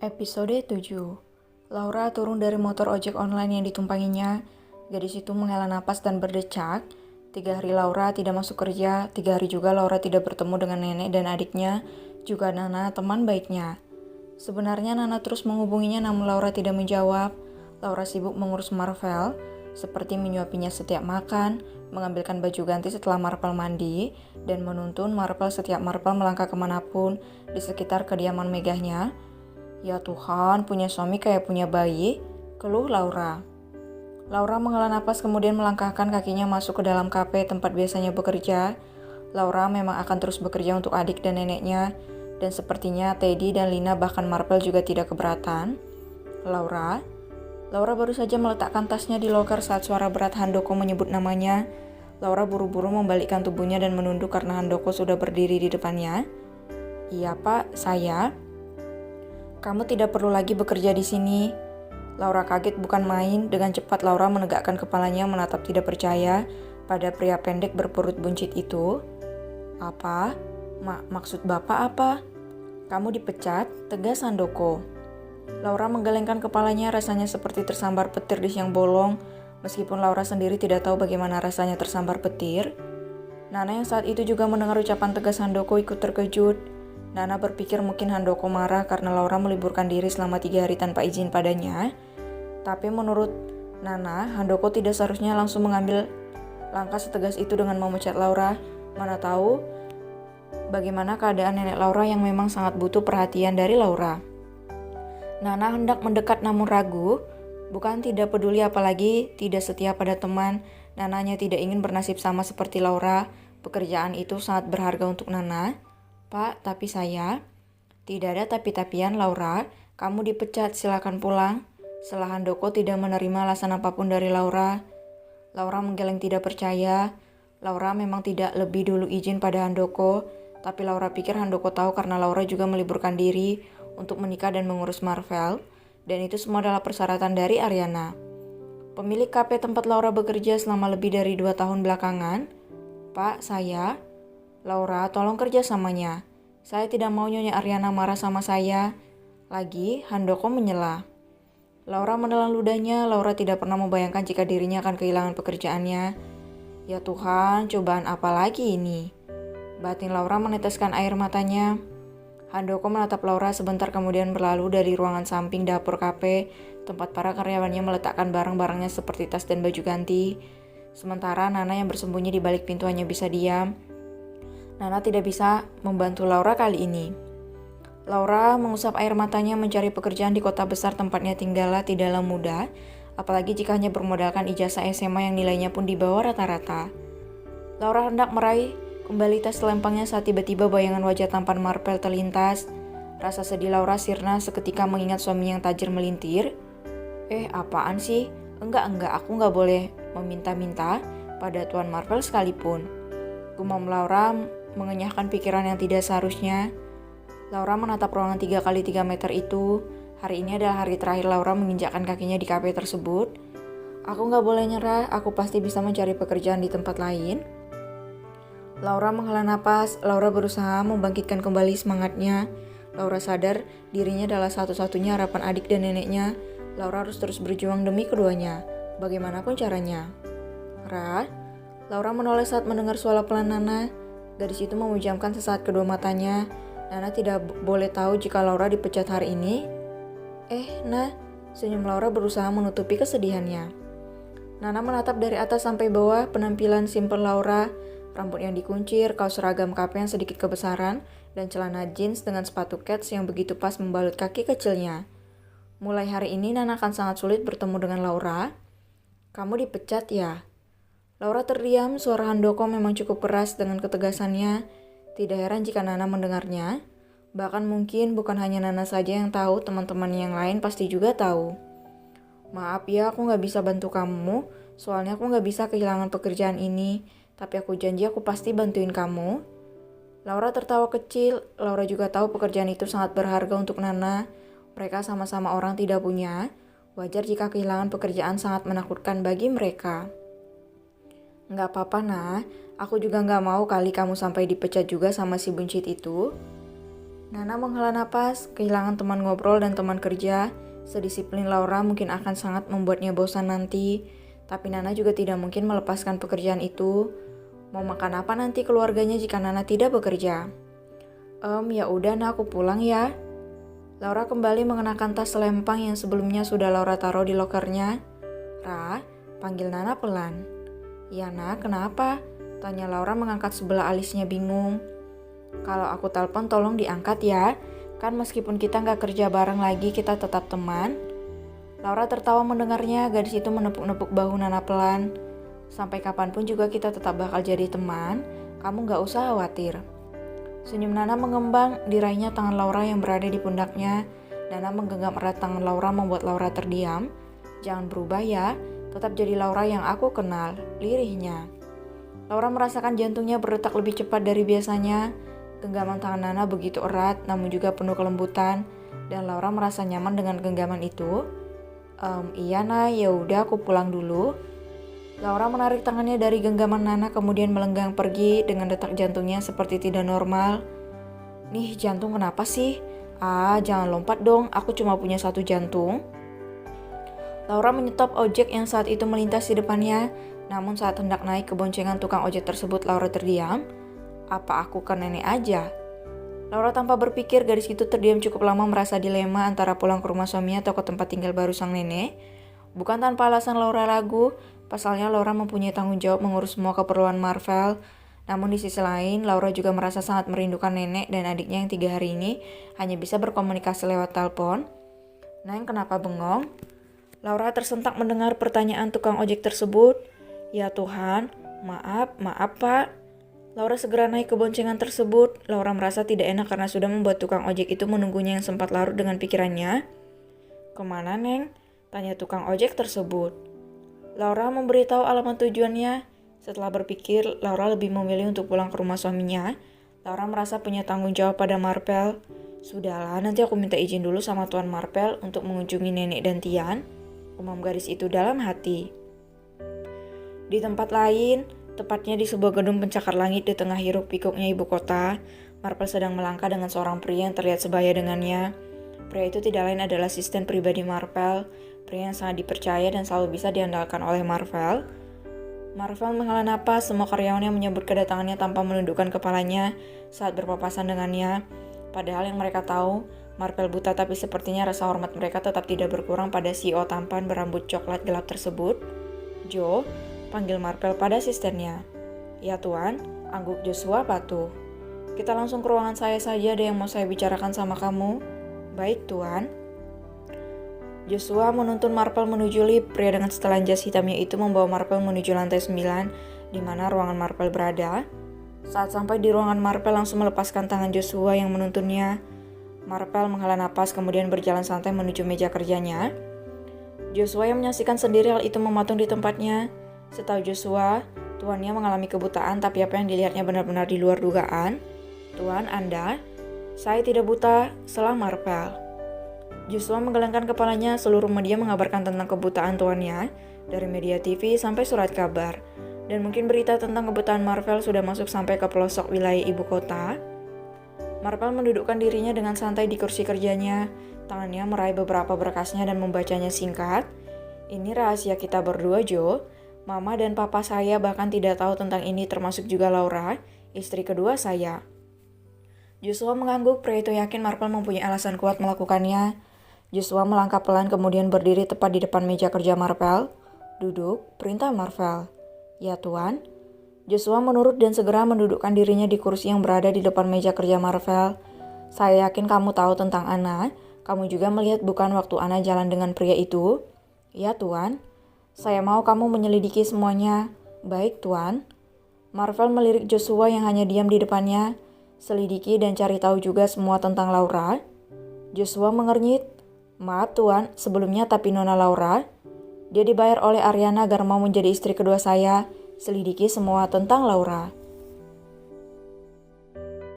Episode 7. Laura turun dari motor ojek online yang ditumpanginya. Gadis itu menghela napas dan berdecak. 3 hari Laura tidak masuk kerja, 3 hari juga Laura tidak bertemu dengan nenek dan adiknya, juga Nana, teman baiknya. Sebenarnya Nana terus menghubunginya namun Laura tidak menjawab. Laura sibuk mengurus Marvel, seperti menyuapinya setiap makan, mengambilkan baju ganti setelah Marvel mandi, dan menuntun Marvel setiap Marvel melangkah kemanapun di sekitar kediaman megahnya. Ya Tuhan, punya suami kayak punya bayi, keluh Laura. Laura menghela napas kemudian melangkahkan kakinya masuk ke dalam kafe tempat biasanya bekerja. Laura memang akan terus bekerja untuk adik dan neneknya, dan sepertinya Teddy dan Lina bahkan Marvel juga tidak keberatan. Laura baru saja meletakkan tasnya di loker saat suara berat Handoko menyebut namanya. Laura buru-buru membalikkan tubuhnya dan menunduk karena Handoko sudah berdiri di depannya. Iya Pak, saya. Kamu tidak perlu lagi bekerja di sini. Laura kaget bukan main. Dengan cepat Laura menegakkan kepalanya menatap tidak percaya pada pria pendek berperut buncit itu. Apa? Maksud Bapak apa? Kamu dipecat? Tegas Handoko. Laura menggelengkan kepalanya rasanya seperti tersambar petir di siang bolong. Meskipun Laura sendiri tidak tahu bagaimana rasanya tersambar petir. Nana yang saat itu juga mendengar ucapan tegas Handoko ikut terkejut. Nana berpikir mungkin Handoko marah karena Laura meliburkan diri selama 3 hari tanpa izin padanya. Tapi menurut Nana, Handoko tidak seharusnya langsung mengambil langkah setegas itu dengan memecat Laura. Mana tahu bagaimana keadaan nenek Laura yang memang sangat butuh perhatian dari Laura. Nana hendak mendekat namun ragu. Bukan tidak peduli apalagi tidak setia pada teman. Nana hanya tidak ingin bernasib sama seperti Laura. Pekerjaan itu sangat berharga untuk Nana. Pak, tapi saya... Tidak ada tapi-tapian Laura, kamu dipecat, silakan pulang. Setelah Handoko tidak menerima alasan apapun dari Laura. Laura menggeleng tidak percaya. Laura memang tidak lebih dulu izin pada Handoko, tapi Laura pikir Handoko tahu karena Laura juga meliburkan diri untuk menikah dan mengurus Marvel, dan itu semua adalah persyaratan dari Ariana. Pemilik kafe tempat Laura bekerja selama lebih dari 2 tahun belakangan. Pak, saya... Laura, tolong kerja samanya. Saya tidak mau Nyonya Ariana marah sama saya. Lagi, Handoko menyela. Laura menelan ludahnya. Laura tidak pernah membayangkan jika dirinya akan kehilangan pekerjaannya. Ya Tuhan, cobaan apa lagi ini? Batin Laura meneteskan air matanya. Handoko menatap Laura sebentar kemudian berlalu dari ruangan samping dapur kafe, tempat para karyawannya meletakkan barang-barangnya seperti tas dan baju ganti. Sementara Nana yang bersembunyi di balik pintu hanya bisa diam. Nana tidak bisa membantu Laura kali ini. Laura mengusap air matanya mencari pekerjaan di kota besar tempatnya tinggallah tidaklah mudah, apalagi jika hanya bermodalkan ijazah SMA yang nilainya pun di bawah rata-rata. Laura hendak meraih kembali tas selempangnya saat tiba-tiba bayangan wajah tampan Marvel terlintas. Rasa sedih Laura sirna seketika mengingat suami yang tajir melintir. Apaan sih? Enggak, aku nggak boleh meminta-minta pada Tuan Marvel sekalipun. Gumam Laura mengenyahkan pikiran yang tidak seharusnya. Laura menatap ruangan 3x3 meter itu. Hari ini adalah hari terakhir Laura menginjakkan kakinya di kafe tersebut. Aku gak boleh nyerah, aku pasti bisa mencari pekerjaan di tempat lain. Laura menghela napas. Laura berusaha membangkitkan kembali semangatnya. Laura sadar dirinya adalah satu-satunya harapan adik dan neneknya. Laura harus terus berjuang demi keduanya, bagaimanapun caranya. Laura menoleh saat mendengar suara pelan Nana. Gadis itu memejamkan sesaat kedua matanya. Nana tidak boleh tahu jika Laura dipecat hari ini. Nah, senyum Laura berusaha menutupi kesedihannya. Nana menatap dari atas sampai bawah penampilan simpel Laura. Rambut yang dikuncir, kaos seragam kafe yang sedikit kebesaran, dan celana jeans dengan sepatu kets yang begitu pas membalut kaki kecilnya. Mulai hari ini Nana akan sangat sulit bertemu dengan Laura. Kamu dipecat ya? Laura terdiam, suara Handoko memang cukup keras dengan ketegasannya. Tidak heran jika Nana mendengarnya. Bahkan mungkin bukan hanya Nana saja yang tahu, teman-teman yang lain pasti juga tahu. Maaf ya, aku gak bisa bantu kamu. Soalnya aku gak bisa kehilangan pekerjaan ini. Tapi aku janji aku pasti bantuin kamu. Laura tertawa kecil. Laura juga tahu pekerjaan itu sangat berharga untuk Nana. Mereka sama-sama orang tidak punya. Wajar jika kehilangan pekerjaan sangat menakutkan bagi mereka. Nggak apa-apa nah, aku juga nggak mau kali kamu sampai dipecat juga sama si buncit itu. Nana menghela napas, kehilangan teman ngobrol dan teman kerja. Sedisiplin Laura mungkin akan sangat membuatnya bosan nanti. Tapi Nana juga tidak mungkin melepaskan pekerjaan itu. Mau makan apa nanti keluarganya jika Nana tidak bekerja? Ya udah, nah aku pulang ya. Laura kembali mengenakan tas selempang yang sebelumnya sudah Laura taruh di lokernya. Ra, panggil Nana pelan. Ya Nak, kenapa? Tanya Laura mengangkat sebelah alisnya bingung. Kalau aku telepon tolong diangkat ya. Kan meskipun kita nggak kerja bareng lagi, kita tetap teman. Laura tertawa mendengarnya, gadis itu menepuk-nepuk bahu Nana pelan. Sampai kapanpun juga kita tetap bakal jadi teman, kamu nggak usah khawatir. Senyum Nana mengembang, diraihnya tangan Laura yang berada di pundaknya. Nana menggenggam erat tangan Laura membuat Laura terdiam. Jangan berubah ya, tetap jadi Laura yang aku kenal, lirihnya. Laura merasakan jantungnya berdetak lebih cepat dari biasanya. Genggaman tangan Nana begitu erat, namun juga penuh kelembutan, dan Laura merasa nyaman dengan genggaman itu. Iya Nay, ya udah aku pulang dulu. Laura menarik tangannya dari genggaman Nana kemudian melenggang pergi dengan detak jantungnya seperti tidak normal. Nih jantung kenapa sih? Jangan lompat dong, aku cuma punya satu jantung. Laura menyetop ojek yang saat itu melintas di depannya, namun saat hendak naik ke boncengan tukang ojek tersebut Laura terdiam. Apa aku ke nenek aja? Laura tanpa berpikir, gadis itu terdiam cukup lama merasa dilema antara pulang ke rumah suaminya atau ke tempat tinggal baru sang nenek. Bukan tanpa alasan Laura ragu, pasalnya Laura mempunyai tanggung jawab mengurus semua keperluan Marvel. Namun di sisi lain, Laura juga merasa sangat merindukan nenek dan adiknya yang 3 hari ini hanya bisa berkomunikasi lewat telepon. Neng, kenapa bengong? Laura tersentak mendengar pertanyaan tukang ojek tersebut. Ya Tuhan, maaf Pak. Laura segera naik ke boncengan tersebut. Laura merasa tidak enak karena sudah membuat tukang ojek itu menunggunya yang sempat larut dengan pikirannya. Kemana Neng? Tanya tukang ojek tersebut. Laura memberitahu alamat tujuannya. Setelah berpikir, Laura lebih memilih untuk pulang ke rumah suaminya. Laura merasa punya tanggung jawab pada Marvel. Sudahlah, nanti aku minta izin dulu sama Tuan Marvel untuk mengunjungi nenek dan Tian. Umam gadis itu dalam hati. Di tempat lain, tepatnya di sebuah gedung pencakar langit di tengah hiruk pikuknya ibu kota, Marvel sedang melangkah dengan seorang pria yang terlihat sebaya dengannya. Pria itu tidak lain adalah asisten pribadi Marvel, pria yang sangat dipercaya dan selalu bisa diandalkan oleh Marvel. Marvel menghela napas, semua karyawannya menyambut kedatangannya tanpa menundukkan kepalanya saat berpapasan dengannya. Padahal yang mereka tahu, Marvel buta, tapi sepertinya rasa hormat mereka tetap tidak berkurang pada CEO tampan berambut coklat gelap tersebut. Joe, panggil Marvel pada asistennya. Ya Tuan, angguk Joshua patuh. Kita langsung ke ruangan saya saja, ada yang mau saya bicarakan sama kamu. Baik Tuan. Joshua menuntun Marvel menuju lift. Pria dengan setelan jas hitamnya itu membawa Marvel menuju lantai 9, di mana ruangan Marvel berada. Saat sampai di ruangan, Marvel langsung melepaskan tangan Joshua yang menuntunnya. Marvel menghela napas kemudian berjalan santai menuju meja kerjanya. Joshua yang menyaksikan sendiri hal itu mematung di tempatnya. Setahu Joshua, tuannya mengalami kebutaan, tapi apa yang dilihatnya benar-benar di luar dugaan. Tuan, Anda? Saya tidak buta, selah Marvel. Joshua menggelengkan kepalanya, seluruh media mengabarkan tentang kebutaan tuannya, dari media TV sampai surat kabar. Dan mungkin berita tentang kebutaan Marvel sudah masuk sampai ke pelosok wilayah ibu kota. Marvel mendudukkan dirinya dengan santai di kursi kerjanya. Tangannya meraih beberapa berkasnya dan membacanya singkat. Ini rahasia kita berdua, Joe. Mama dan papa saya bahkan tidak tahu tentang ini, termasuk juga Laura, istri kedua saya. Joshua mengangguk, pria itu yakin Marvel mempunyai alasan kuat melakukannya. Joshua melangkah pelan kemudian berdiri tepat di depan meja kerja Marvel. Duduk, perintah Marvel. Ya Tuan. Joshua menurut dan segera mendudukkan dirinya di kursi yang berada di depan meja kerja Marvel. Saya yakin kamu tahu tentang Anna. Kamu juga melihat bukan waktu Anna jalan dengan pria itu? Ya Tuan. Saya mau kamu menyelidiki semuanya. Baik Tuan. Marvel melirik Joshua yang hanya diam di depannya. Selidiki dan cari tahu juga semua tentang Laura. Joshua mengernyit. Maaf Tuan, sebelumnya tapi Nona Laura. Dia dibayar oleh Ariana agar mau menjadi istri kedua saya. Selidiki semua tentang Laura.